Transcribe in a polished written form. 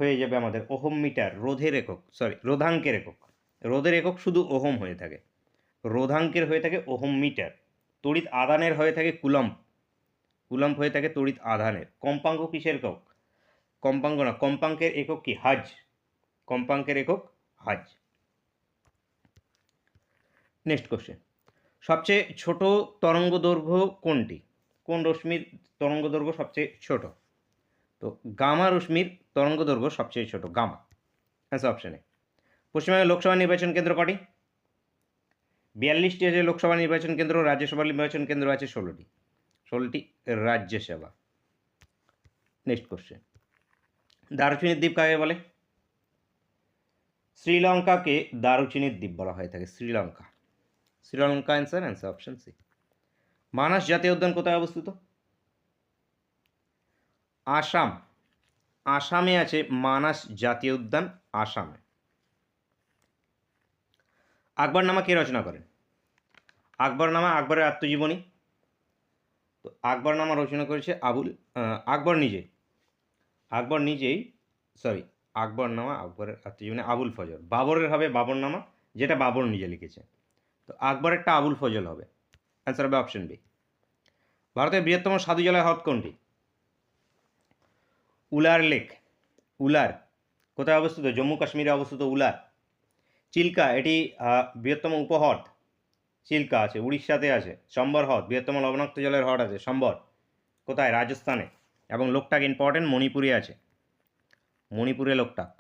হয়ে যাবে আমাদের ওহম মিটার, রোধের একক, সরি রোধাঙ্কের একক। রোধের একক শুধু ওহম হয়ে থাকে, রোধাঙ্কের হয়ে থাকে ওহম মিটার। তড়িৎ আধানের হয়ে থাকে কুলম্ব, কুলম্ব হয়ে থাকে তড়িৎ আধানের। কম্পাঙ্ক কিসের একক? কম্পাঙ্ক না, কম্পাঙ্কের একক কি? হাজ। কম্পাঙ্কের একক হাজ। নেক্সট কোশ্চেন, সবচেয়ে ছোট তরঙ্গ দৈর্ঘ্য কোনটি? কোন রশ্মির তরঙ্গ দৈর্ঘ্য সবচেয়ে ছোট? তো গামা রশ্মির তরঙ্গ দৈর্ঘ্য সবচেয়ে ছোট, গামা। অ্যান্সার অপশানে। পশ্চিমবঙ্গের লোকসভা নির্বাচন কেন্দ্র কটি? 42টি আছে লোকসভা নির্বাচন কেন্দ্র, রাজ্যসভা নির্বাচন কেন্দ্র আছে 16টি, 16টি রাজ্যসভা। নেক্সট কোশ্চেন, দারুচিনির দ্বীপ কাকে বলে? শ্রীলঙ্কাকে দারুচিনির দ্বীপ বলা হয়ে থাকে, Sri Lanka. Sri Lanka answer, answer option C. Manas জাতীয় উদ্যান কোথায় অবস্থিত? আসাম, আসামে আছে মানাস জাতীয় উদ্যান, আসামে। আকবরনামা কে রচনা করেন? আকবরনামা আকবরের আত্মজীবনী। তো আকবরনামা রচনা করেছে আকবর নিজেই, আকবর নিজেই, সরি আকবরনামা আকবরের আত্মজীবনী আবুল ফজল। বাবরের হবে বাবরনামা, যেটা বাবর নিজে লিখেছে। তো আকবরেরটা আবুল ফজল হবে, অ্যান্সার হবে অপশন বি। ভারতের বৃহত্তম স্বাদু জলের হ্রদ কোনটি? উলার লেক, উলার কোথায় অবস্থিত? জম্মু কাশ্মীরে অবস্থিত উলার। চিল্কা, এটি বৃহত্তম উপহ্রদ, চিল্কা আছে উড়িষ্যাতে আছে। সম্বর হ্রদ, বৃহত্তম লবণাক্ত জলের হ্রদ আছে সম্বর, কোথায়? রাজস্থানে। এবং লোকটাক ইম্পর্টেন্ট, মণিপুরে আছে, মণিপুরে লোকটাক।